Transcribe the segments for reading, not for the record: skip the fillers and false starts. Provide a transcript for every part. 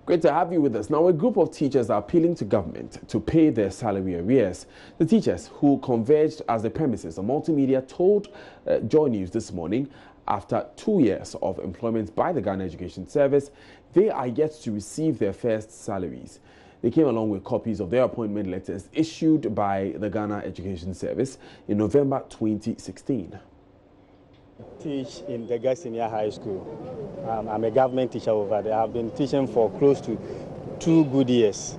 Great to have you with us. Now, a group of teachers are appealing to government to pay their salary arrears. The teachers who converged as the premises of multimedia told Joy News this morning, after 2 years of employment by the Ghana Education Service, they are yet to receive their first salaries. They came along with copies of their appointment letters issued by the Ghana Education Service in November 2016. Teach in the Girls Senior High School. I'm a government teacher over there. I've been teaching for close to 2 good years.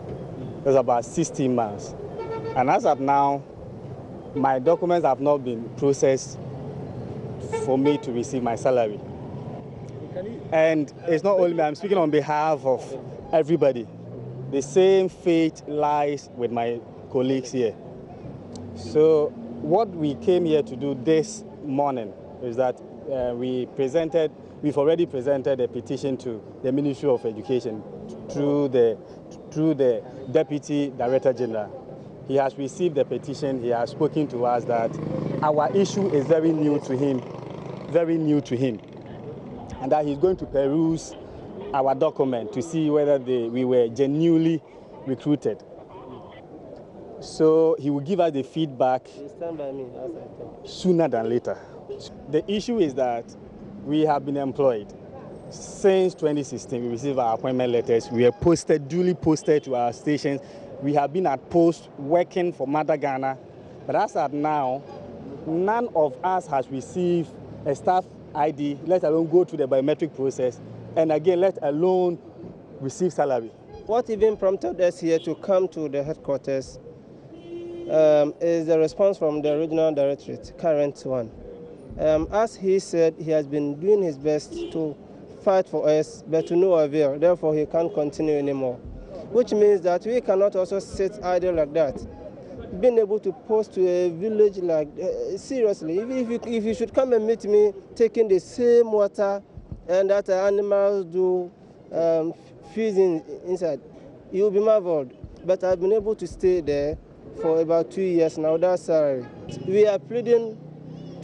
That's about 16 months. And as of now, my documents have not been processed for me to receive my salary. And it's not only me, I'm speaking on behalf of everybody. The same fate lies with my colleagues here. So what we came here to do this morning is that we've already presented a petition to the Ministry of Education through the Deputy Director General. He has received the petition. He has spoken to us that our issue is very new to him, and that he's going to peruse our document to see whether we were genuinely recruited. So he will give us the feedback sooner than later. The issue is that we have been employed since 2016. We received our appointment letters. We are duly posted to our stations. We have been at post working for Mother Ghana. But as of now, none of us has received a staff ID, let alone go through the biometric process, and again, let alone receive salary. What even prompted us here to come to the headquarters is the response from the regional directorate, current one. As he said, he has been doing his best to fight for us, but to no avail. Therefore, he can't continue anymore. Which means that we cannot also sit idle like that. Being able to post to a village like, seriously, if you should come and meet me taking the same water and that animals do feeding inside, you will be marveled. But I've been able to stay there for about 2 years now. That's salary. We are pleading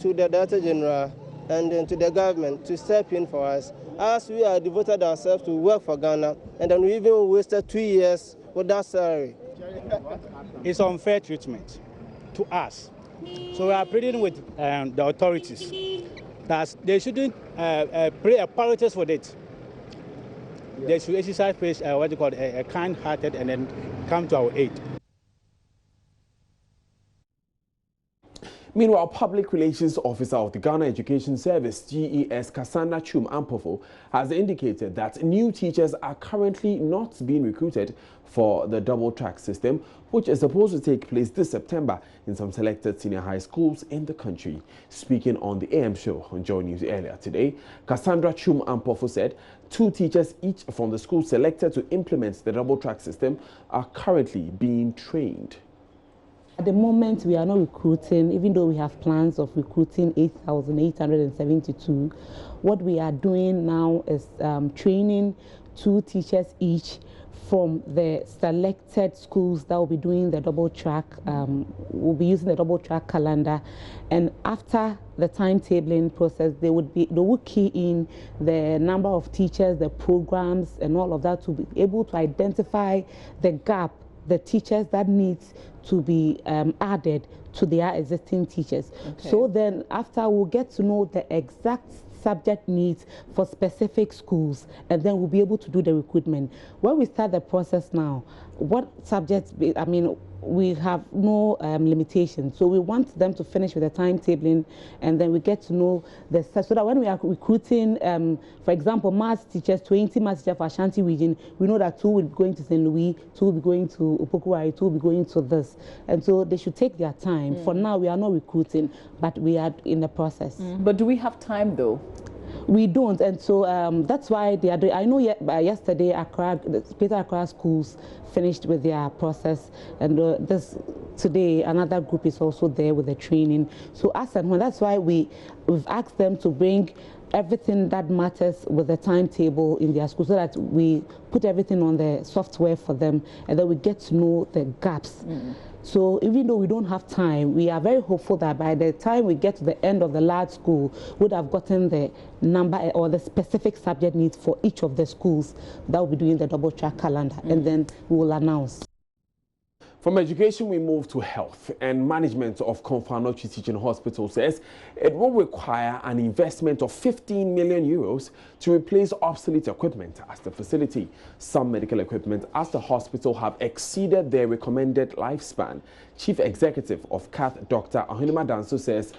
to the Director General and then to the government to step in for us, as we are devoted ourselves to work for Ghana, and then we even wasted 2 years with that salary. It's unfair treatment to us. So we are pleading with the authorities that they shouldn't play a politics for it. They should exercise what you call a kind-hearted and then come to our aid. Meanwhile, Public Relations Officer of the Ghana Education Service, GES, Cassandra Chum Ampofo, has indicated that new teachers are currently not being recruited for the double-track system, which is supposed to take place this September in some selected senior high schools in the country. Speaking on the AM show on Joy News earlier today, Cassandra Chum Ampofo said 2 teachers each from the schools selected to implement the double-track system are currently being trained. At the moment, we are not recruiting, even though we have plans of recruiting 8,872. What we are doing now is training 2 teachers each from the selected schools that will be doing the double track. We'll be using the double track calendar, and after the timetabling process, they would key in the number of teachers, the programs, and all of that to be able to identify the gap, the teachers that needs to be added to their existing teachers. Okay. So then after we'll get to know the exact subject needs for specific schools, and then we'll be able to do the recruitment. When we start the process now, what subjects, we have no limitations. So we want them to finish with the timetabling, and then we get to know the so that when we are recruiting, for example, maths teachers, 20 maths teachers for Ashanti region, we know that 2 will be going to St. Louis, 2 will be going to Opokuwari, 2 will be going to this. And so they should take their time. For now, we are not recruiting, but we are in the process. But do we have time though? We don't, and so that's why they are doing. I know yesterday Peter Accra schools finished with their process, and today another group is also there with the training. So as and when, that's why we've asked them to bring everything that matters with the timetable in their school, so that we put everything on the software for them, and then we get to know the gaps. So even though we don't have time, we are very hopeful that by the time we get to the end of the large school, we would have gotten the number or the specific subject needs for each of the schools that will be doing the double track calendar, and then we will announce. From education, we move to health, and management of Kotoka Teaching Hospital says it will require an investment of 15 million euros to replace obsolete equipment at the facility. Some medical equipment at the hospital have exceeded their recommended lifespan. Chief Executive of CATH, Dr. Ohenema Danso, says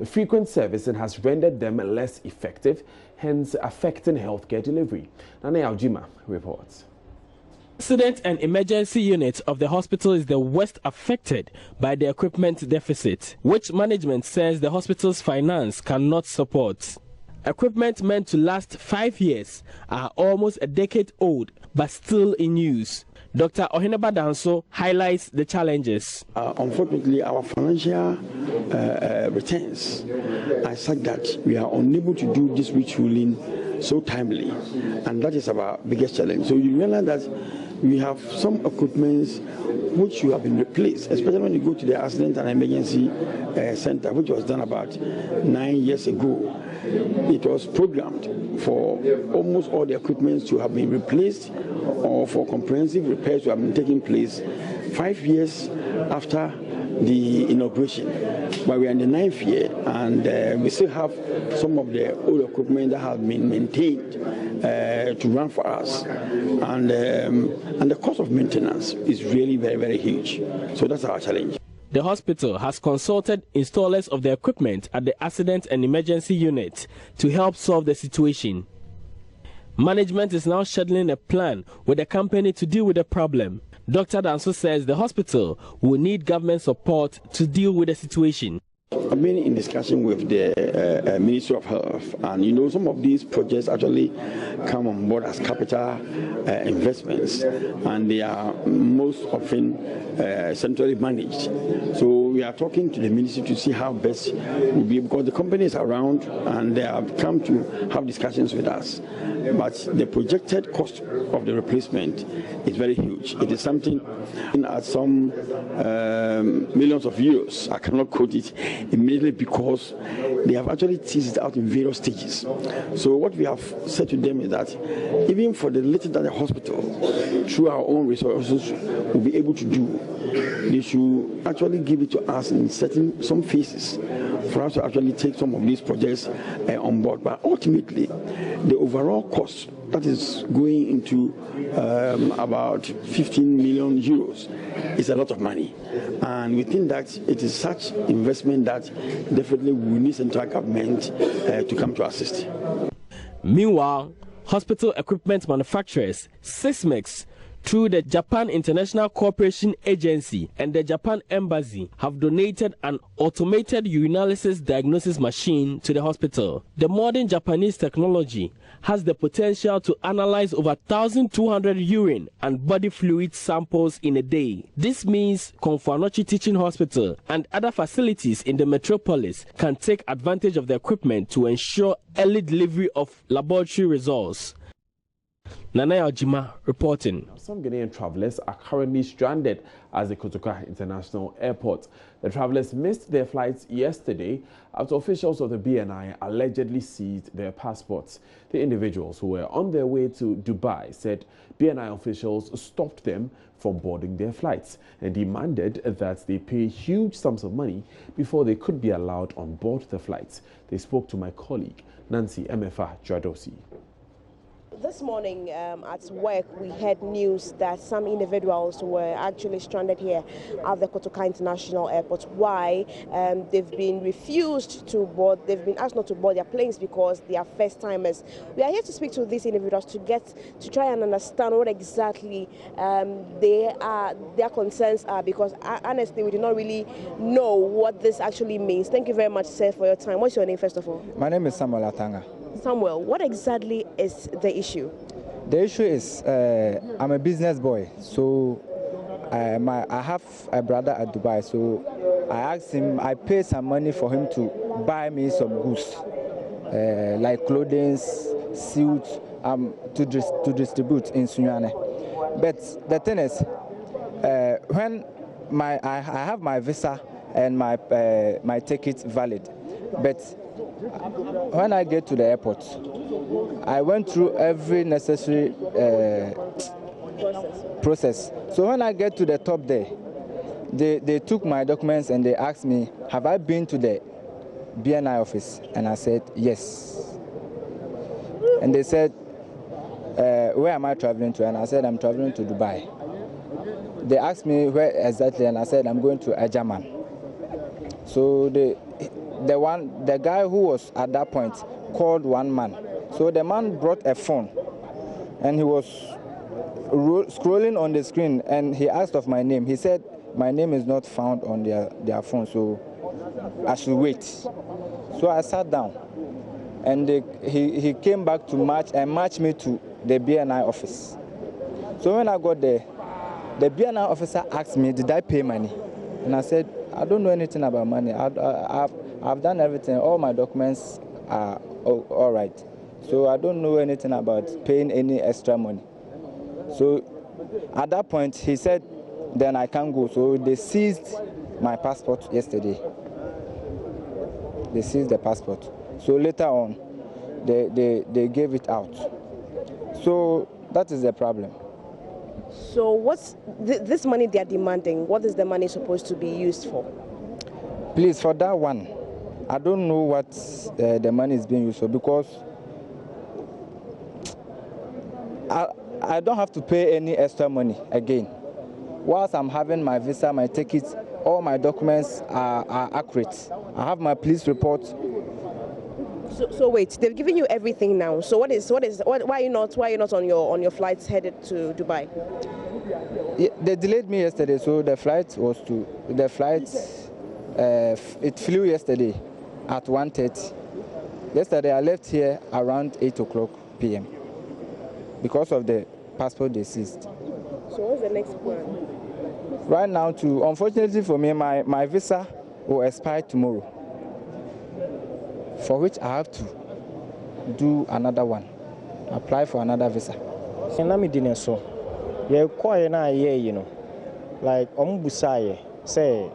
frequent servicing has rendered them less effective, hence affecting healthcare delivery. Nane Aljima reports. Accident and emergency unit of the hospital is the worst affected by the equipment deficit, which management says the hospital's finance cannot support. Equipment meant to last 5 years are almost a decade old but still in use. Dr. Oheneba Danso highlights the challenges. Unfortunately, our financial returns are such that we are unable to do this retooling so timely, and that is our biggest challenge. So you realize that we have some equipments which should have been replaced, especially when you go to the accident and emergency center, which was done about 9 years ago. It was programmed for almost all the equipments to have been replaced or for comprehensive repairs to have been taking place 5 years after the inauguration. But we are in the 9th year, and we still have some of the old equipment that has been maintained to run for us, and the cost of maintenance is really very, very huge. So that's our challenge. The hospital has consulted installers of the equipment at the accident and emergency unit to help solve the situation. Management is now scheduling a plan with the company to deal with the problem. Dr. Danso says the hospital will need government support to deal with the situation. I've been in discussion with the Ministry of Health, and some of these projects actually come on board as capital investments, and they are most often centrally managed. So we are talking to the ministry to see how best will be, because the company is around and they have come to have discussions with us. But the projected cost of the replacement is very huge. It is something at some millions of euros. I cannot quote it immediately because they have actually teased it out in various stages. So what we have said to them is that even for the little that the hospital, through our own resources, will be able to do, they should actually give it to us in some phases for us to actually take some of these projects on board. But ultimately, the overall cost that is going into about 15 million euros is a lot of money. And we think that it is such investment that definitely we need central government to come to assist. Meanwhile, hospital equipment manufacturers, Sysmex, through the Japan International Cooperation Agency and the Japan Embassy, have donated an automated urinalysis diagnosis machine to the hospital. The modern Japanese technology has the potential to analyze over 1,200 urine and body fluid samples in a day. This means Kotoka Teaching Hospital and other facilities in the metropolis can take advantage of the equipment to ensure early delivery of laboratory results. Nane Aljima reporting. Some Ghanaian travelers are currently stranded at the Kotoka International Airport. The travelers missed their flights yesterday after officials of the BNI allegedly seized their passports. The individuals who were on their way to Dubai said BNI officials stopped them from boarding their flights and demanded that they pay huge sums of money before they could be allowed on board the flights. They spoke to my colleague, Nancy Emefa Jadosi. This morning at work, we heard news that some individuals were actually stranded here at the Kotoka International Airport. Why? They've been refused to board, they've been asked not to board their planes because they are first-timers. We are here to speak to these individuals to try and understand what exactly their concerns are, because honestly, we do not really know what this actually means. Thank you very much, sir, for your time. What's your name, first of all? My name is Samuel Atanga. Samuel, what exactly is the issue? The issue is I'm a business boy, so I have a brother at Dubai, so I asked him, I paid some money for him to buy me some goods, like clothing, suits, to distribute in Sunyane. But the thing is, when I have my visa and my ticket valid, but when I get to the airport, I went through every necessary process. So when I get to the top there, they took my documents and they asked me, have I been to the BNI office? And I said, yes. And they said, where am I traveling to? And I said, I'm traveling to Dubai. They asked me where exactly, and I said, I'm going to Ajaman. So the guy who was at that point called one man. So the man brought a phone, and he was scrolling on the screen, and he asked of my name. He said, my name is not found on their phone, so I should wait. So I sat down, and he came back to match me to the BNI office. So when I got there, the BNI officer asked me, did I pay money? And I said, I don't know anything about money. I've done everything. All my documents are all right. So I don't know anything about paying any extra money. So at that point, he said, then I can't go. So they seized my passport yesterday. They seized the passport. So later on, they gave it out. So that is the problem. So what's this money they are demanding? What is the money supposed to be used for? Please, for that one, I don't know what the money is being used for, because I don't have to pay any extra money again. Whilst I'm having my visa, my tickets, all my documents are accurate. I have my police report. So wait, they've given you everything now. So why are you not on your flights headed to Dubai? Yeah, they delayed me yesterday, so it flew yesterday at 1:30. Yesterday I left here around 8:00 p.m. because of the passport they seized. So what's the next plan? Right now, unfortunately for me, my visa will expire tomorrow, for which I have to do another one, apply for another visa. Like Ombusaye say,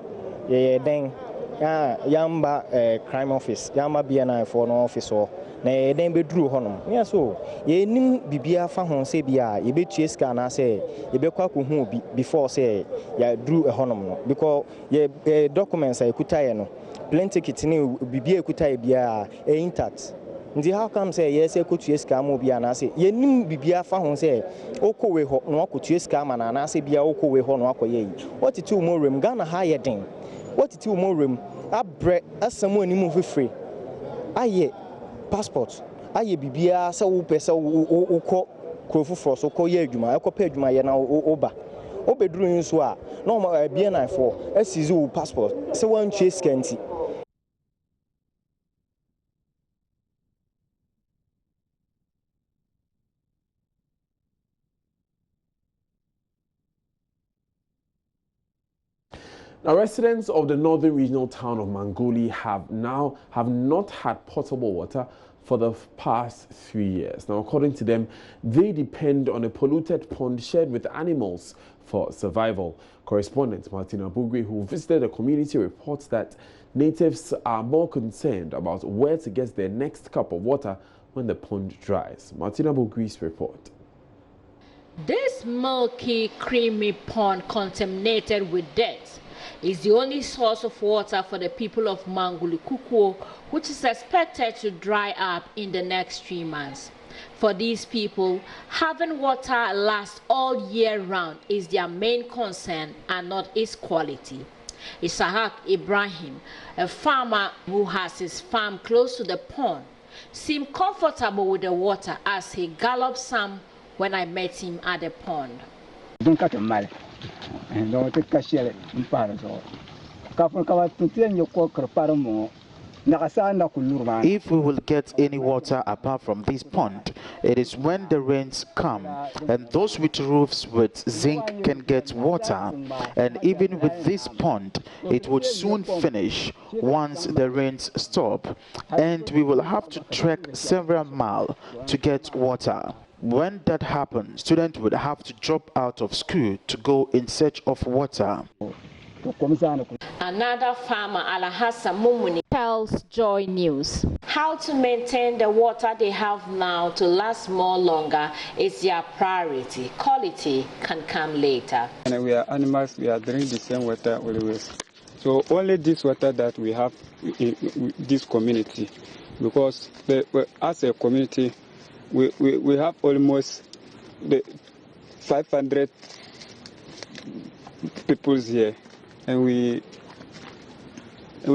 then Yamba crime office, Yamba BNI for no officer. Na then be drew honum. Yeah, so ye nim bibia fa hon se bia ye be tue ska na say ye be kwa ko hu before say ya drew a honum no, because ye documents ay kutaye no plane ticket ni bibia kutaye bia intact. Ndi how come say yes e ko tue ska mo bia na say ye nim bibia fa hon say okowe ho no akotue ska ma na say bia okowe ho no akoye yi. What it mo rem Ghana ha ye den. What it mo rem abre asamo ani mo free. Aye passport aye bibia se wo pese wo kɔ krofu fro so kɔ ye adwuma ekɔ adwuma ye na oba obeduru nso a na o BNI for asize wo passport se wan tue scanty. Now, residents of the northern regional town of Mangoli have not had potable water for the past 3 years. Now, according to them, they depend on a polluted pond shared with animals for survival. Correspondent Martina Bugwe, who visited the community, reports that natives are more concerned about where to get their next cup of water when the pond dries. Martina Bugwe's report. This milky, creamy pond contaminated with dirt is the only source of water for the people of Mangoli Kukuo, which is expected to dry up in the next 3 months. For these people, having water last all year round is their main concern and not its quality. Isahak Ibrahim, a farmer who has his farm close to the pond, seemed comfortable with the water as he galloped some when I met him at the pond. If we will get any water apart from this pond, it is when the rains come, and those with roofs with zinc can get water, and even with this pond, it would soon finish once the rains stop, and we will have to trek several miles to get water. When that happens, students would have to drop out of school to go in search of water. Another farmer, Alahassa Mumuni, tells Joy News how to maintain the water they have now to last more longer is their priority. Quality can come later. And we are animals, we are drinking the same water always. So only this water that we have in this community, because as a community, we have almost 500 people here, and we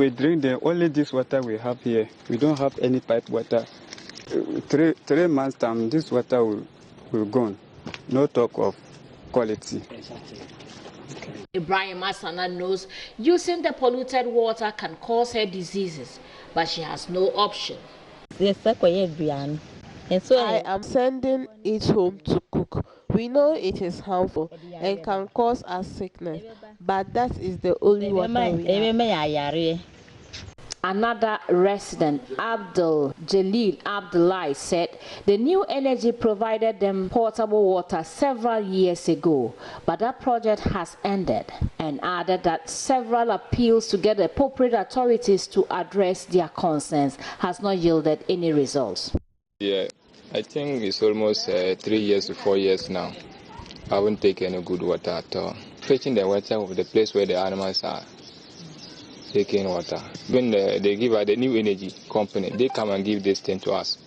drink only this water we have here. We don't have any pipe water. 3 months time, this water will gone. No talk of quality. Ibrahim Asana knows using the polluted water can cause her diseases, but she has no option. I am sending it home to cook. We know it is harmful and can cause us sickness, but that is the only water we have. Another resident, Abdul Jalil Abdullahi, said the new energy provided them portable water several years ago, but that project has ended, and added that several appeals to get the appropriate authorities to address their concerns has not yielded any results. Yeah, I think it's almost 3 years to 4 years now. I won't take any good water at all. Fetching the water of the place where the animals are taking water. When they give us the new energy company, they come and give this thing to us,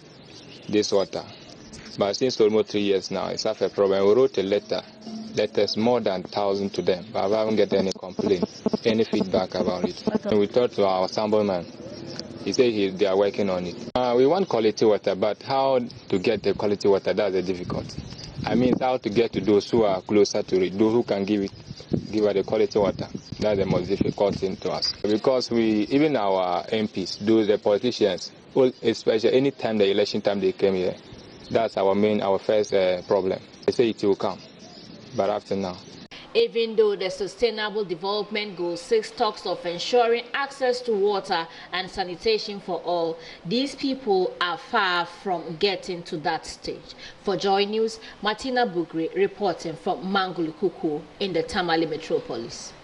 this water. But since almost 3 years now, it's half a problem. We wrote a letters more than 1,000 to them, but I haven't get any complaint, any feedback about it. And we talked to our assemblyman. He said they are working on it. We want quality water, but how to get the quality water, that's the difficulty. I mean, how to get to those who are closer to it, those who can give us the quality water. That's the most difficult thing to us. Because even our MPs, the politicians, especially any time the election time they came here, that's our first problem. They say it will come, but after now. Even though the Sustainable Development Goal 6 talks of ensuring access to water and sanitation for all, these people are far from getting to that stage. For Joy News, Martina Bugri reporting from Mangulukuku in the Tamale metropolis.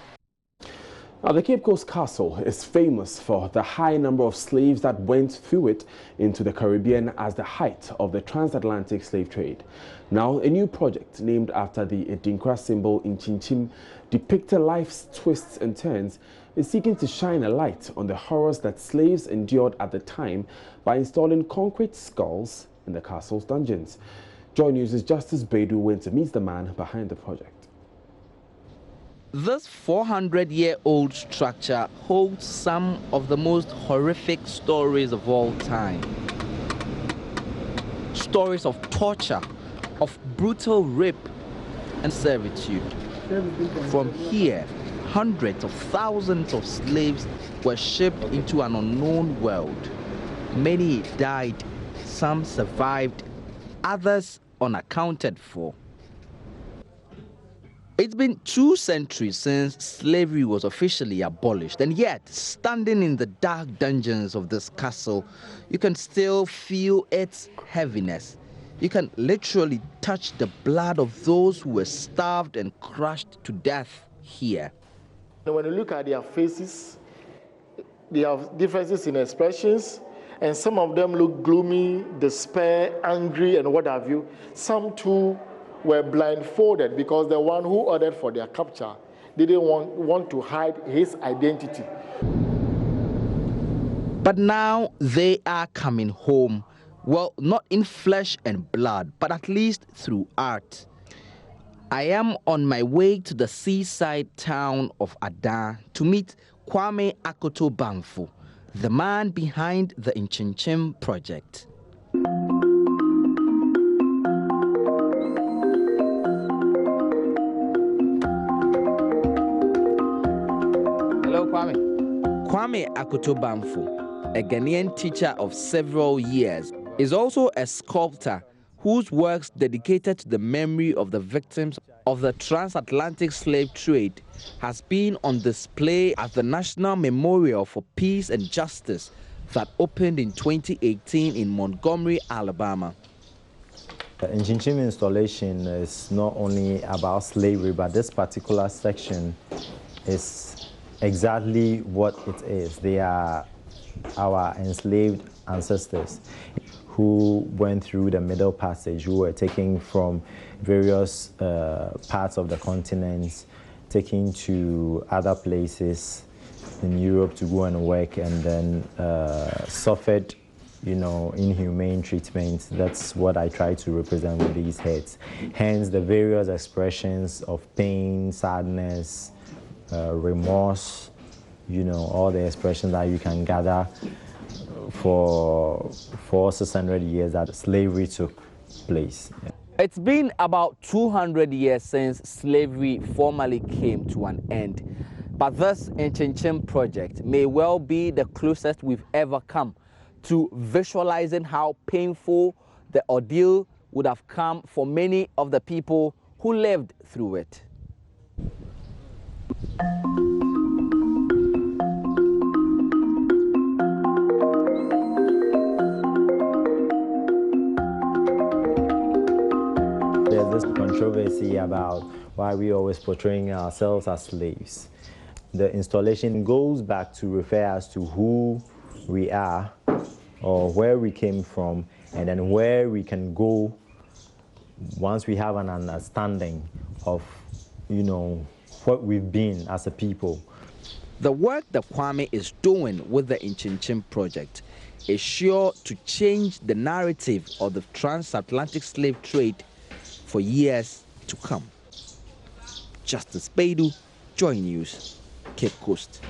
Now, the Cape Coast Castle is famous for the high number of slaves that went through it into the Caribbean as the height of the transatlantic slave trade. Now, a new project named after the Edinkra symbol in Chinchim, depicting life's twists and turns, is seeking to shine a light on the horrors that slaves endured at the time by installing concrete skulls in the castle's dungeons. Joy News' Justice Bedu went to meet the man behind the project. This 400-year-old structure holds some of the most horrific stories of all time. Stories of torture, of brutal rape and servitude. From here, hundreds of thousands of slaves were shipped into an unknown world. Many died, some survived, others unaccounted for. It's been 2 centuries since slavery was officially abolished, and yet, standing in the dark dungeons of this castle, you can still feel its heaviness. You can literally touch the blood of those who were starved and crushed to death here. When you look at their faces, they have differences in expressions, and some of them look gloomy, despair, angry, and what have you. Some too were blindfolded because the one who ordered for their capture didn't want to hide his identity. But now they are coming home. Well, not in flesh and blood, but at least through art. I am on my way to the seaside town of Ada to meet Kwame Akoto Bamfo, the man behind the Inchinchim project. Hello, Kwame. Kwame Akoto Bamfo, a Ghanaian teacher of several years, is also a sculptor whose works dedicated to the memory of the victims of the transatlantic slave trade has been on display at the National Memorial for Peace and Justice that opened in 2018 in Montgomery, Alabama. The Inchinchim installation is not only about slavery, but this particular section is exactly what it is. They are our enslaved ancestors who went through the Middle Passage, who were taken from various parts of the continents, taken to other places in Europe to go and work, and then suffered, inhumane treatment. That's what I try to represent with these heads. Hence the various expressions of pain, sadness, remorse, all the expressions that you can gather for 600 years that slavery took place. Yeah. It's been about 200 years since slavery formally came to an end. But this Inchinchim project may well be the closest we've ever come to visualizing how painful the ordeal would have come for many of the people who lived through it. There's this controversy about why we always portraying ourselves as slaves. The installation goes back to refer us to who we are or where we came from, and then where we can go once we have an understanding of, what we've been as a people. The work that Kwame is doing with the Inchinchim project is sure to change the narrative of the transatlantic slave trade for years to come. Justice Baidu, Joy News, Cape Coast.